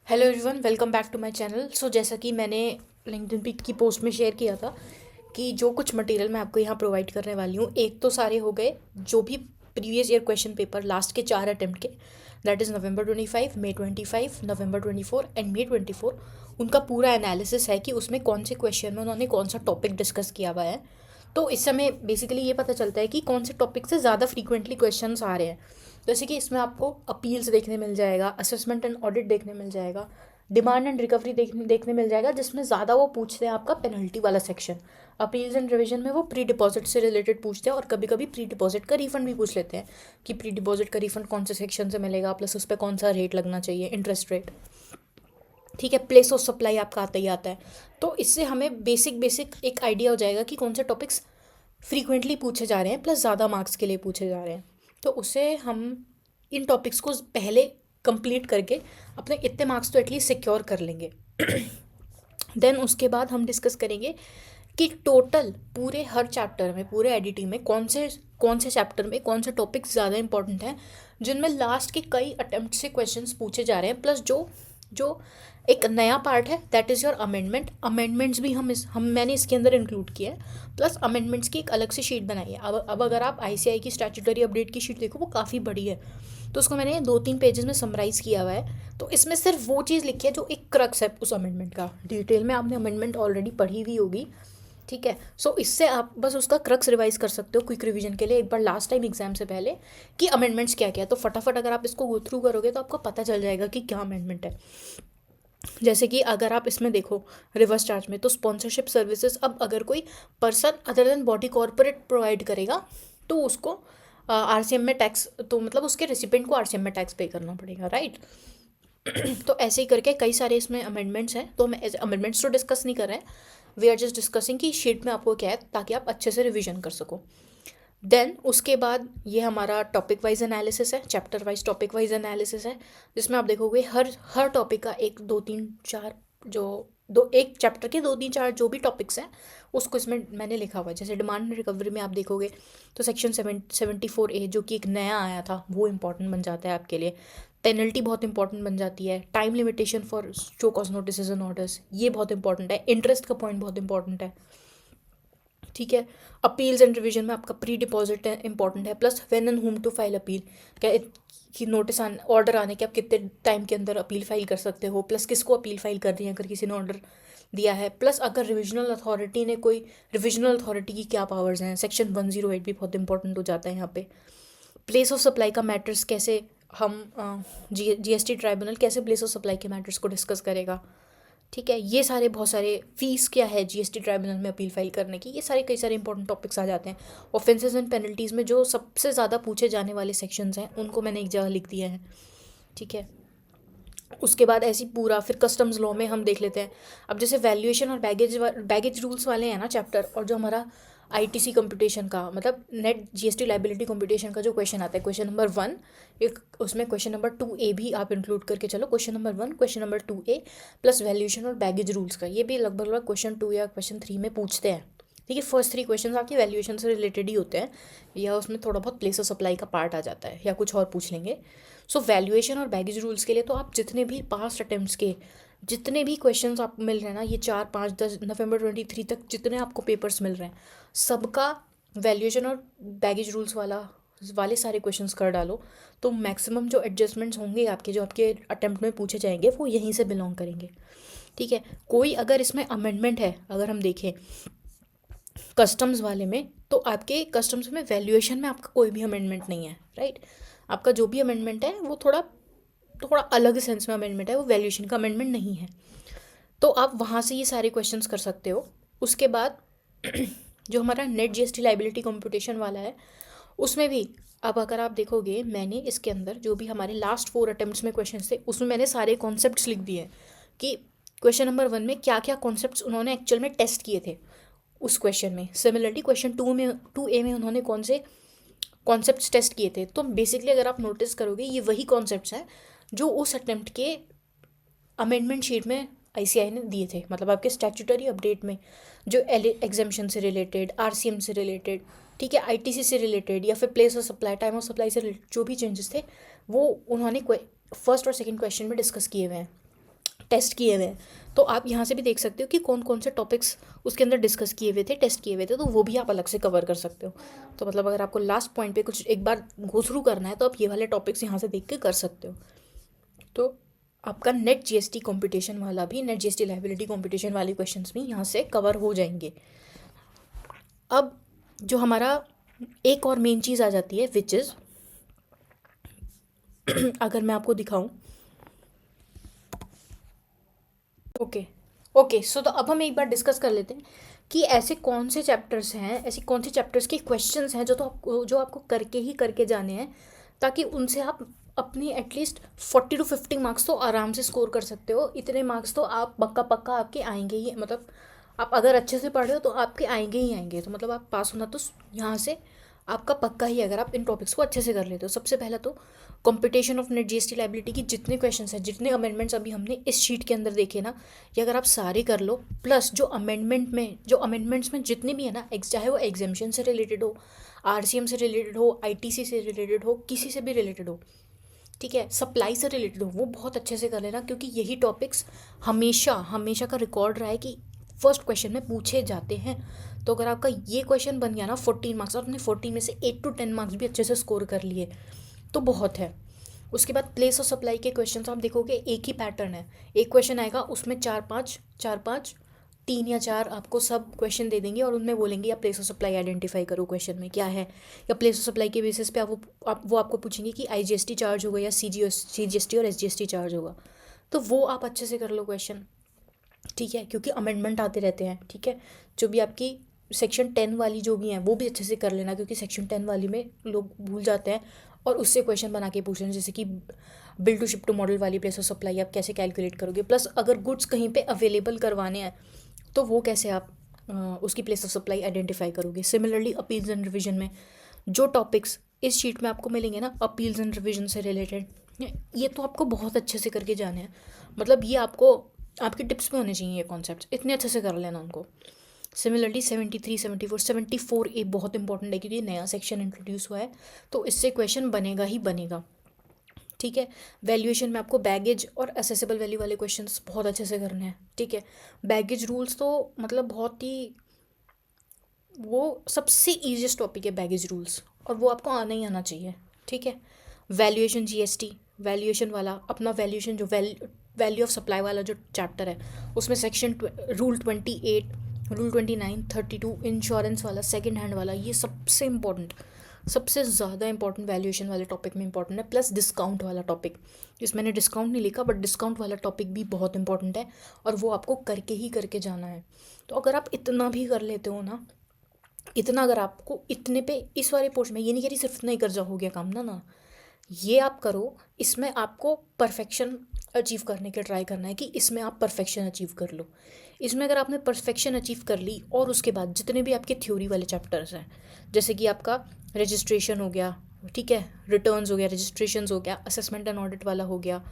Hello everyone, welcome back to my channel. जैसा कि मैंने लिंक्डइन पे की पोस्ट में शेयर किया था कि जो कुछ मटेरियल मैं आपको यहाँ प्रोवाइड करने वाली हूँ, एक तो सारे हो गए जो भी previous year question paper last के 4 अटेम्प्ट के, that is November 25, May 25, November 24 and May 24। उनका पूरा एनालिसिस है कि उसमें कौन से क्वेश्चन में उन्होंने कौन सा टॉपिक डिस्कस किया हुआ है। तो इस समय बेसिकली ये पता चलता है कि कौन से टॉपिक से ज़्यादा फ्रीक्वेंटली क्वेश्चंस आ रहे हैं। जैसे कि इसमें आपको अपील्स देखने मिल जाएगा, असेसमेंट एंड ऑडिट देखने मिल जाएगा, डिमांड एंड रिकवरी देखने मिल जाएगा, जिसमें ज़्यादा वो पूछते हैं आपका पेनल्टी वाला सेक्शन। अपील्स एंड रिवीजन में वो प्री डिपॉजिट से रिलेटेड पूछते हैं और कभी कभी प्री डिपॉजिट का रिफंड भी पूछ लेते हैं कि प्री डिपॉजिट का रिफंड कौन से सेक्शन से मिलेगा, प्लस उस पर कौन सा रेट लगना चाहिए, इंटरेस्ट रेट। ठीक है, प्लेस ऑफ सप्लाई आपका आता ही आता है। तो इससे हमें बेसिक बेसिक एक आइडिया हो जाएगा कि कौन से टॉपिक्स फ्रीक्वेंटली पूछे जा रहे हैं, प्लस ज़्यादा मार्क्स के लिए पूछे जा रहे हैं। तो उसे हम इन टॉपिक्स को पहले कंप्लीट करके अपने इतने मार्क्स तो एटलीस्ट सिक्योर कर लेंगे। देन उसके बाद हम डिस्कस करेंगे कि टोटल पूरे हर चैप्टर में, पूरे एडिटिंग में कौन से चैप्टर में कौन से टॉपिक्स ज़्यादा इंपॉर्टेंट हैं, जिनमें लास्ट के कई अटेम्प्ट से क्वेश्चंस पूछे जा रहे हैं, प्लस जो जो एक नया पार्ट है दैट इज़ योर अमेंडमेंट्स भी मैंने इसके अंदर इंक्लूड किया है। प्लस अमेंडमेंट्स की एक अलग से शीट बनाई है। अब अगर आप आईसीआई की स्टैट्यूटरी अपडेट की शीट देखो, वो काफ़ी बड़ी है, तो उसको मैंने 2-3 पेजेस में समराइज़ किया हुआ है। तो इसमें सिर्फ वो चीज़ लिखी है जो एक क्रक्स है उस अमेंडमेंट का। डिटेल में आपने अमेंडमेंट ऑलरेडी पढ़ी हुई होगी, ठीक है। इससे आप बस उसका क्रक्स रिवाइज कर सकते हो क्विक रिवीजन के लिए एक बार लास्ट टाइम एग्जाम से पहले कि अमेंडमेंट्स क्या क्या है। तो फटाफट अगर आप इसको गो थ्रू करोगे तो आपको पता चल जाएगा कि क्या अमेंडमेंट है। जैसे कि अगर आप इसमें देखो रिवर्स चार्ज में, तो स्पॉन्सरशिप सर्विसेज अब अगर कोई person other than body corporate provide करेगा तो उसको आरसीएम में टैक्स, तो मतलब उसके रेसिपेंट को आरसीएम में टैक्स पे करना पड़ेगा, राइट। तो ऐसे ही करके कई सारे इसमें अमेंडमेंट्स हैं। तो हम अमेंडमेंट्स तो डिस्कस नहीं कर रहे हैं, वी आर जस्ट डिस्कसिंग कि शीट में आपको क्या है, ताकि आप अच्छे से रिविजन कर सको। देन उसके बाद ये हमारा टॉपिक वाइज एनालिसिस है, chapter wise topic wise analysis है, जिसमें आप देखोगे हर हर टॉपिक का 1 2 3 4 जो दो एक चैप्टर के 2 3 4 जो भी टॉपिक्स हैं उसको इसमें मैंने लिखा हुआ है। जैसे डिमांड रिकवरी में आप देखोगे तो सेक्शन 74A जो कि एक नया आया था वो इंपॉर्टेंट बन जाता है आपके लिए। पेनल्टी बहुत इंपॉर्टेंट बन जाती है। Time limitation for show cause notice and orders, ये बहुत इंपॉर्टेंट है। इंटरेस्ट का पॉइंट बहुत इंपॉर्टेंट है, ठीक है। अपील्स एंड रिवीजन में आपका प्री डिपॉजिट इंपॉर्टेंट है, plus when and whom to file appeal, क्या कि नोटिस ऑर्डर आने के आप कितने टाइम के अंदर अपील फाइल कर सकते हो, प्लस किसको अपील फाइल कर रही है अगर किसी ने ऑर्डर दिया है, प्लस अगर रिविजनल अथॉरिटी ने कोई, रिविजनल अथॉरिटी की क्या पावर्स हैं, सेक्शन 108 भी बहुत इंपॉर्टेंट हो जाता है यहाँ पे। प्लेस ऑफ सप्लाई का मैटर्स कैसे हम जीएसटी ट्राइब्यूनल कैसे प्लेस ऑफ सप्लाई के मैटर्स को डिस्कस करेगा, ठीक है। ये सारे बहुत सारे, फीस क्या है जीएसटी ट्राइब्यूनल में अपील फाइल करने की, ये सारे कई सारे इंपॉर्टेंट टॉपिक्स आ जाते हैं। ऑफेंसेस एंड पेनल्टीज़ में जो सबसे ज़्यादा पूछे जाने वाले सेक्शंस हैं उनको मैंने एक जगह लिख दिया है, ठीक है। उसके बाद ऐसी पूरा फिर कस्टम्स लॉ में हम देख लेते हैं। अब जैसे वैल्यूएशन और बैगेज रूल्स वाले हैं ना चैप्टर, और जो हमारा आईटीसी कंप्यूटेशन का मतलब नेट जीएसटी लाइबिलिटी कंप्यूटेशन का जो क्वेश्चन आता है, क्वेश्चन नंबर 1, एक उसमें क्वेश्चन नंबर 2A भी आप इंक्लूड करके चलो। Question number 1, question number 2A plus valuation और बैगेज रूल्स का, ये भी लगभग क्वेश्चन 2 या क्वेश्चन 3 में पूछते हैं, ठीक है। फर्स्ट 3 क्वेश्चन आपके वैल्यूएशन से रिलेटेड ही होते हैं, या उसमें थोड़ा बहुत प्लेस ऑफ सप्लाई का पार्ट आ जाता है या कुछ और पूछ लेंगे। वैल्यूएशन और बैगेज रूल्स के लिए तो आप जितने भी पास्ट अटेम्प्ट्स के जितने भी क्वेश्चंस आपको मिल रहे हैं ना, ये 4 5 10 नवंबर 23 तक जितने आपको पेपर्स मिल रहे हैं, सबका वैल्यूएशन और बैगेज रूल्स वाले सारे क्वेश्चंस कर डालो, तो मैक्सिमम जो एडजस्टमेंट्स होंगे आपके, जो आपके अटेम्प्ट में पूछे जाएंगे, वो यहीं से बिलोंग करेंगे, ठीक है। कोई अगर इसमें अमेंडमेंट है, अगर हम देखें कस्टम्स वाले में, तो आपके कस्टम्स में वैल्यूएशन में आपका कोई भी अमेंडमेंट नहीं है, राइट। आपका जो भी अमेंडमेंट है वो थोड़ा थोड़ा अलग सेंस में अमेंडमेंट है, वो वैल्यूएशन का अमेंडमेंट नहीं है। तो आप वहाँ से ये सारे क्वेश्चंस कर सकते हो। उसके बाद जो हमारा नेट जीएसटी लाइबिलिटी कंप्यूटेशन वाला है, उसमें भी अब अगर आप देखोगे, मैंने इसके अंदर जो भी हमारे लास्ट 4 अटेम्प्ट्स में क्वेश्चंस थे उसमें मैंने सारे कॉन्सेप्ट्स लिख दिए कि क्वेश्चन नंबर 1 में क्या क्या कॉन्सेप्ट्स उन्होंने एक्चुअल में टेस्ट किए थे उस क्वेश्चन में। सिमिलरली क्वेश्चन 2A में उन्होंने कौन से कॉन्सेप्ट्स टेस्ट किए थे। तो बेसिकली अगर आप नोटिस करोगे, ये वही कॉन्सेप्ट्स हैं जो उस अटेम्प्ट के अमेंडमेंट शीट में आईसीआई ने दिए थे, मतलब आपके स्टैट्यूटरी अपडेट में जो एग्जाम्शन से रिलेटेड, आरसीएम से रिलेटेड, ठीक है, आईटीसी से रिलेटेड, या फिर place of supply, time of supply से रिलेटेड जो भी चेंजेस थे, वो उन्होंने फर्स्ट और सेकंड क्वेश्चन में डिस्कस किए हुए हैं। टेस्ट किए हुए हैं, तो आप यहाँ से भी देख सकते हो कि कौन कौन से टॉपिक्स उसके अंदर डिस्कस किए हुए थे, टेस्ट किए हुए थे, तो वो भी आप अलग से कवर कर सकते हो। तो मतलब अगर आपको लास्ट पॉइंट पे कुछ एक बार गो थ्रू करना है तो आप ये वाले टॉपिक्स यहाँ से देख के कर सकते हो। तो आपका नेट जीएसटी कंपटीशन वाला भी, नेट जीएसटी लायबिलिटी कंपटीशन वाले क्वेश्चंस भी यहाँ से कवर हो जाएंगे। अब जो हमारा एक और मेन चीज़ आ जाती है विच इज़ अगर मैं आपको दिखाऊं, ओके सो तो अब हम एक बार डिस्कस कर लेते हैं कि ऐसे कौन से चैप्टर्स हैं, ऐसी कौन से चैप्टर्स के क्वेश्चंस हैं जो आपको करके ही करके जाने हैं, ताकि उनसे आप अपनी एटलीस्ट 40 to 50 मार्क्स तो आराम से स्कोर कर सकते हो। इतने मार्क्स तो आप पक्का पक्का आपके आएंगे ही, मतलब आप अगर अच्छे से पढ़ रहे हो तो आपके आएंगे ही आएंगे। तो मतलब आप पास होना तो यहाँ से आपका पक्का ही, अगर आप इन टॉपिक्स को अच्छे से कर लेते हो। सबसे पहला तो competition of net GST liability की जितने क्वेश्चंस हैं, जितने अमेंडमेंट्स अभी हमने इस शीट के अंदर देखे ना, ये अगर आप सारे कर लो, प्लस जो अमेंडमेंट्स में जितने भी है ना, चाहे वो एग्जामिशन से रिलेटेड हो, आरसीएम से रिलेटेड हो, आईटीसी से रिलेटेड हो, किसी से भी रिलेटेड हो, ठीक है, सप्लाई से रिलेटेड हो, वो बहुत अच्छे से कर लेना, क्योंकि यही टॉपिक्स हमेशा हमेशा का रिकॉर्ड रहा है कि फर्स्ट क्वेश्चन में पूछे जाते हैं। तो अगर आपका ये क्वेश्चन बन गया ना 14 मार्क्स, और आपने 14 में से 8 to 10 मार्क्स भी अच्छे से स्कोर कर लिए तो बहुत है। उसके बाद प्लेस ऑफ सप्लाई के क्वेश्चन आप देखोगे एक ही पैटर्न है, एक क्वेश्चन आएगा उसमें चार पाँच 3 या 4 आपको सब क्वेश्चन दे देंगे और उनमें बोलेंगे या प्लेस ऑफ सप्लाई आइडेंटिफाई करो क्वेश्चन में क्या है, या प्लेस ऑफ सप्लाई के बेसिस पे वो आपको पूछेंगे कि आईजीएसटी चार्ज होगा या सीजीएसटी और एसजीएसटी चार्ज होगा। तो वो आप अच्छे से कर लो क्वेश्चन, ठीक है, क्योंकि अमेंडमेंट आते रहते हैं, ठीक है। जो भी आपकी सेक्शन 10 वाली जो भी हैं वो भी अच्छे से कर लेना, क्योंकि सेक्शन 10 वाली में लोग भूल जाते हैं और उससे क्वेश्चन बना के पूछ रहे हैं, जैसे कि bill to ship to model वाली प्लेस ऑफ सप्लाई आप कैसे कैलकुलेट करोगे, प्लस अगर गुड्स कहीं पे अवेलेबल करवाने हैं तो वो कैसे आप उसकी प्लेस ऑफ सप्लाई आइडेंटिफाई करोगे। सिमिलरली अपील्स एंड रिविजन में जो टॉपिक्स इस शीट में आपको मिलेंगे ना, अपील्स एंड रिविजन से रिलेटेड, ये तो आपको बहुत अच्छे से करके जाने हैं। मतलब ये आपको आपके टिप्स में होने चाहिए, ये कॉन्सेप्ट्स इतने अच्छे से कर लेना उनको। सिमिलरली 73, 74 ए बहुत इंपॉर्टेंट है, क्योंकि नया सेक्शन इंट्रोड्यूस हुआ है तो इससे क्वेश्चन बनेगा ही बनेगा, ठीक है। वैल्यूएशन में आपको बैगेज और असेसेबल वैल्यू वाले क्वेश्चंस बहुत अच्छे से करने हैं, ठीक है। बैगेज रूल्स तो मतलब बहुत ही, वो सबसे ईजिएस्ट टॉपिक है बैगेज रूल्स, और वो आपको आना ही आना चाहिए, ठीक है। वैल्यूएशन जीएसटी, वैल्यूएशन वाला अपना वैल्यूएशन जो वैल्यू ऑफ सप्लाई वाला जो चैप्टर है उसमें सेक्शन रूल 28, रूल 29, 32, इंश्योरेंस वाला, सेकंड हैंड वाला, ये सबसे इंपॉर्टेंट, सबसे ज़्यादा इंपॉर्टेंट वैल्यूएशन वाले टॉपिक में इंपॉर्टेंट है। प्लस डिस्काउंट वाला टॉपिक, जिसमें मैंने डिस्काउंट नहीं लिखा बट डिस्काउंट वाला टॉपिक भी बहुत इंपॉर्टेंट है और वो आपको करके ही करके जाना है। तो अगर आप इतना भी कर लेते हो ना, इतना अगर आपको इतने पे इस वाले पोर्शन में, ये नहीं कह रही सिर्फ इतना ही कर जाओ हो गया काम, ना ना, ये आप करो, इसमें आपको परफेक्शन अचीव करने के ट्राई करना है कि इसमें आप परफेक्शन अचीव कर लो। इसमें अगर आपने परफेक्शन अचीव कर ली और उसके बाद जितने भी आपके थ्योरी वाले चैप्टर्स हैं, जैसे कि आपका रजिस्ट्रेशन हो गया, ठीक है, रिटर्न्स हो गया, रजिस्ट्रेशंस हो गया, असेसमेंट एंड ऑडिट वाला हो गया,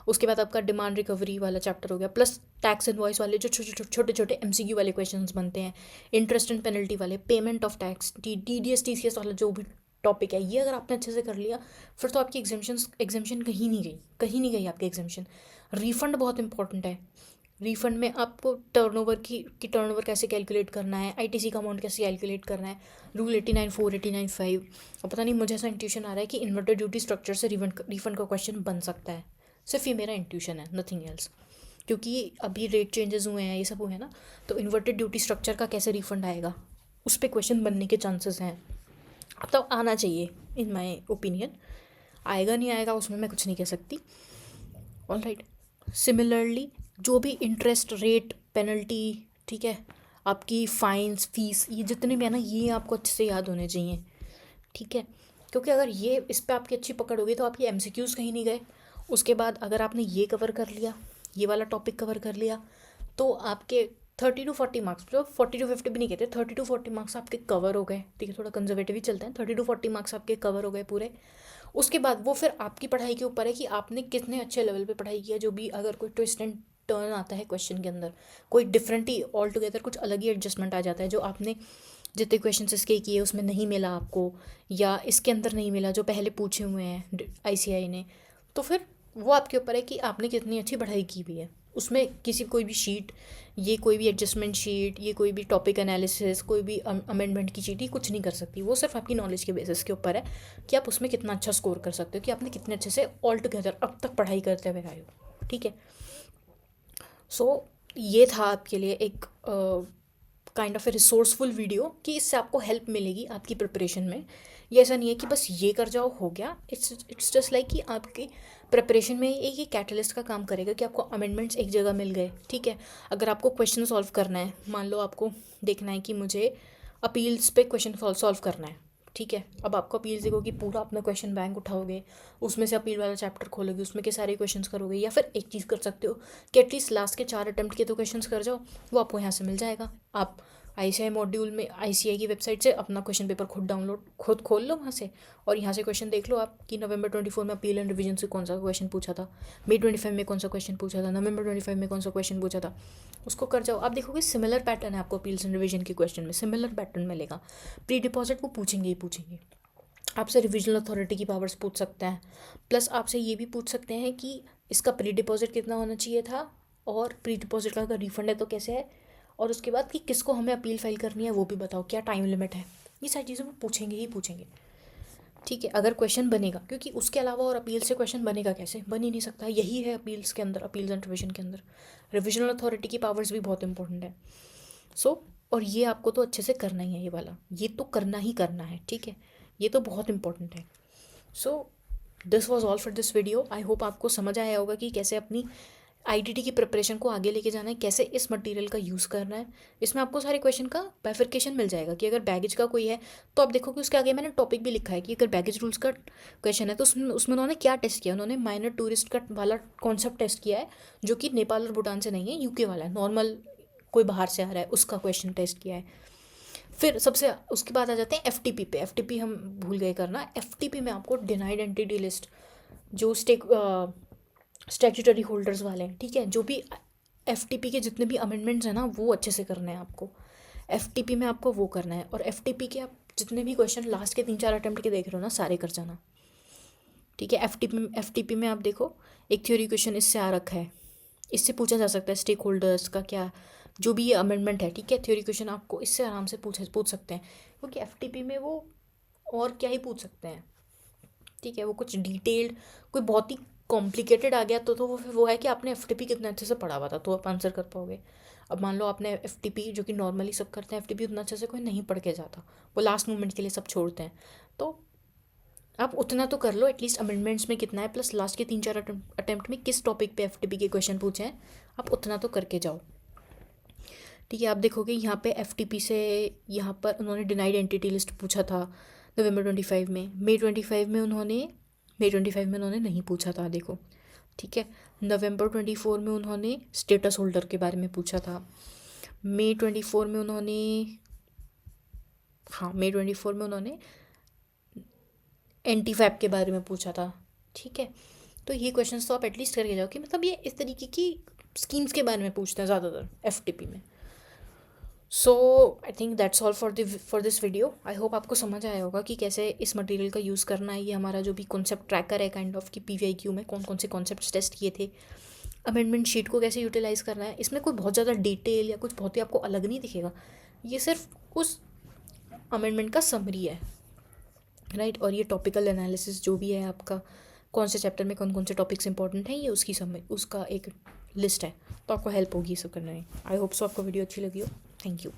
उसके बाद आपका डिमांड रिकवरी वाला चैप्टर हो गया, प्लस टैक्स इनवॉइस वाले जो छोटे छोटे एमसीक्यू वाले क्वेश्चंस बनते हैं, इंटरेस्ट एंड पेनल्टी वाले, payment of tax, TDS TCS वाला जो भी टॉपिक है, ये अगर आपने अच्छे से कर लिया फिर तो आपकी एग्जामेशन कहीं नहीं गई आपकी एग्जामेशन। रिफंड बहुत इंपॉर्टेंट है, रिफंड में आपको टर्नओवर की टर्नओवर कैसे कैलकुलेट करना है, आईटीसी का अमाउंट कैसे कैलकुलेट करना है, रूल 89(4), 89(5), और पता नहीं मुझे ऐसा इंट्यूशन आ रहा है कि इन्वर्टेड ड्यूटी स्ट्रक्चर से रिफंड का क्वेश्चन बन सकता है। सिर्फ ये मेरा इंट्यूशन है, नथिंग एल्स, क्योंकि अभी रेट चेंजेस हुए हैं, ये सब हुए हैं ना, तो इन्वर्टेड ड्यूटी स्ट्रक्चर का कैसे रिफंड आएगा, उस पर क्वेश्चन बनने के चांसेस हैं। तो आना चाहिए इन माय ओपिनियन, आएगा नहीं आएगा उसमें मैं कुछ नहीं कह सकती। ऑलराइट, सिमिलरली जो भी इंटरेस्ट रेट, पेनल्टी, ठीक है, आपकी फाइन्स, फीस, ये जितने भी है ना, ये आपको अच्छे से याद होने चाहिए, ठीक है। क्योंकि अगर ये इस पर आपकी अच्छी पकड़ होगी तो आपकी एमसीक्यूज़ कहीं नहीं गए। उसके बाद अगर आपने ये कवर कर लिया, ये वाला टॉपिक कवर कर लिया, तो आपके 30 to 40 मार्क्स, जो 40 to 50 भी नहीं कहते, 30 to 40 मार्क्स आपके कवर हो गए, ठीक है, थोड़ा कंजर्वेटिव ही चलते हैं, 30 to 40 मार्क्स आपके कवर हो गए पूरे। उसके बाद वो फिर आपकी पढ़ाई के ऊपर है कि आपने कितने अच्छे लेवल पे पढ़ाई किया। जो भी अगर कोई ट्विस्ट एंड टर्न आता है क्वेश्चन के अंदर, कोई डिफरेंट ही ऑल टुगेदर कुछ अलग ही एडजस्टमेंट आ जाता है, जो आपने जितने क्वेश्चन इसके किए उसमें नहीं मिला आपको, या इसके अंदर नहीं मिला जो पहले पूछे हुए हैं आईसीआई ने, तो फिर वो आपके ऊपर है कि आपने कितनी अच्छी पढ़ाई की हुई है। उसमें किसी कोई भी शीट, ये कोई भी एडजस्टमेंट शीट, ये कोई भी टॉपिक एनालिसिस, कोई भी अमेंडमेंट की शीट, ये कुछ नहीं कर सकती। वो सिर्फ आपकी नॉलेज के बेसिस के ऊपर है कि आप उसमें कितना अच्छा स्कोर कर सकते हो, कि आपने कितने अच्छे से ऑल टुगेदर अब तक पढ़ाई करते हुए आए हो। ठीक है, सो ये था आपके लिए एक kind of A resourceful video कि इससे आपको हेल्प मिलेगी आपकी प्रिपरेशन में। ये ऐसा नहीं है कि बस ये कर जाओ हो गया, इट्स जस्ट लाइक कि आपकी प्रिपरेशन में एक ये कैटलिस्ट का काम करेगा कि आपको अमेंडमेंट्स एक जगह मिल गए। ठीक है, अगर आपको क्वेश्चन सॉल्व करना है, मान लो आपको देखना है कि मुझे अपील्स पे क्वेश्चन सॉल्व करना है। ठीक है, अब आपको अपील्स देखो कि पूरा अपना क्वेश्चन बैंक उठाओगे, उसमें से अपील वाला चैप्टर खोलोगे, उसमें के सारे क्वेश्चंस करोगे, या फिर एक चीज़ कर सकते हो कि एटलीस्ट लास्ट के 4 अटेम्प्ट के तो क्वेश्चंस कर जाओ, वो आपको यहाँ से मिल जाएगा। आप ICI मॉड्यूल में ICI की वेबसाइट से अपना क्वेश्चन पेपर खुद खोल लो वहाँ से, और यहाँ से क्वेश्चन देख लो आप कि नवंबर 24 में अपील एंड रिवीजन से कौन सा क्वेश्चन पूछा था, May 25 में कौन सा क्वेश्चन पूछा था, नवंबर 25 में कौन सा क्वेश्चन पूछा था, उसको कर जाओ। आप देखोगे सिमिलर पैटर्न है आपको अपील्स एंड रिवीजन के क्वेश्चन में, सिमिलर पैटर्न मिलेगा। प्री डिपॉजिट वो पूछेंगे ही पूछेंगे, आपसे रिविजनल अथॉरिटी की पावर्स पूछ सकते हैं, प्लस आपसे ये भी पूछ सकते हैं कि इसका प्री डिपॉजिट कितना होना चाहिए था, और प्री डिपॉजिट का अगर रिफंड है तो कैसे है, और उसके बाद कि किसको हमें अपील फाइल करनी है वो भी बताओ, क्या टाइम लिमिट है। ये सारी चीज़ें वो पूछेंगे ही पूछेंगे। ठीक है, अगर क्वेश्चन बनेगा, क्योंकि उसके अलावा और अपील से क्वेश्चन बनेगा कैसे, बन ही नहीं सकता। यही है अपील्स के अंदर, अपील्स एंड रिविजन के अंदर रिविजनल अथॉरिटी की पावर्स भी बहुत इंपॉर्टेंट है। सो और ये आपको तो अच्छे से करना ही है, ये वाला ये तो करना ही करना है। ठीक है, ये तो बहुत इंपॉर्टेंट है। So this was all for this video. I hope आपको समझ आया होगा कि कैसे अपनी ITT की प्रिपरेशन को आगे लेके जाना है, कैसे इस मटेरियल का यूज़ करना है। इसमें आपको सारे क्वेश्चन का बाइफरकेशन मिल जाएगा कि अगर बैगेज का कोई है तो आप देखोगे उसके आगे मैंने टॉपिक भी लिखा है कि अगर बैगेज रूल्स का क्वेश्चन है तो उसमें उन्होंने क्या टेस्ट किया, उन्होंने माइनर टूरिस्ट का वाला कॉन्सेप्ट टेस्ट किया है, जो कि नेपाल और भूटान से नहीं है, UK वाला है, नॉर्मल कोई बाहर से आ रहा है उसका क्वेश्चन टेस्ट किया है। फिर सबसे उसके बाद आ जाते हैं FTP पे। FTP हम भूल गए करना। FTP में आपको डिनाइड एंटिटी लिस्ट, जो स्टैट्यूटरी होल्डर्स वाले हैं, ठीक है, जो भी FTP के जितने भी अमेंडमेंट्स हैं ना वो अच्छे से करने हैं आपको। FTP में आपको वो करना है, और FTP के आप जितने भी क्वेश्चन लास्ट के 3-4 अटेम्प्ट के देख रहे हो ना, सारे कर जाना। ठीक है, FTP में आप देखो एक थ्योरी क्वेश्चन इससे आ रखा है, इससे पूछा जा सकता है स्टेक होल्डर्स का क्या, जो भी ये अमेंडमेंट है। ठीक है, थ्योरी क्वेश्चन आपको इससे आराम से पूछ सकते हैं, क्योंकि FTP में वो और क्या ही पूछ सकते हैं। ठीक है, वो कुछ डिटेल्ड, कोई बहुत ही कॉम्प्लिकेटेड आ गया तो वो फिर वो है कि आपने FTP कितने अच्छे से पढ़ा हुआ था तो आप आंसर कर पाओगे। अब मान लो आपने FTP, जो कि नॉर्मली सब करते हैं, FTP उतना अच्छे से कोई नहीं पढ़ के जाता, वो लास्ट मोमेंट के लिए सब छोड़ते हैं, तो आप उतना तो कर लो एटलीस्ट अमेंडमेंट्स में कितना है, प्लस लास्ट के 3-4 अटेम्प्ट में किस टॉपिक पे FTP के क्वेश्चन पूछे हैं, आप उतना तो करके जाओ। ठीक है, आप देखोगे यहाँ पे FTP से यहाँ पर उन्होंने डिनाइड एंटिटी लिस्ट पूछा था नवंबर 25 में, May 25 में उन्होंने नहीं पूछा था, देखो। ठीक है, नवंबर 24 में उन्होंने स्टेटस होल्डर के बारे में पूछा था, May 24 में उन्होंने NT-FAB के बारे में पूछा था। ठीक है, तो ये क्वेश्चंस तो आप एटलीस्ट करके जाओ कि मतलब ये इस तरीके की स्कीम्स के बारे में पूछते हैं ज़्यादातर FTP में। So I think that's all for this video. I hope आपको समझ आया होगा कि कैसे इस मटेरियल का यूज़ करना है। ये हमारा जो भी कॉन्सेप्ट ट्रैकर है काइंड ऑफ, कि PVIQ में कौन कौन से कॉन्सेप्ट्स टेस्ट किए थे, अमेंडमेंट शीट को कैसे यूटिलाइज़ करना है। इसमें कोई बहुत ज़्यादा डिटेल या कुछ बहुत ही आपको अलग नहीं दिखेगा, ये सिर्फ उस अमेंडमेंट का समरी है, राइट। और ये टॉपिकल एनालिसिस जो भी है आपका, कौन से चैप्टर में कौन कौन से टॉपिक्स इंपॉर्टेंट हैं, ये उसका एक लिस्ट है, तो आपको हेल्प होगी ये सब करने में। आई होप सो आपको वीडियो अच्छी लगी हो। Thank you.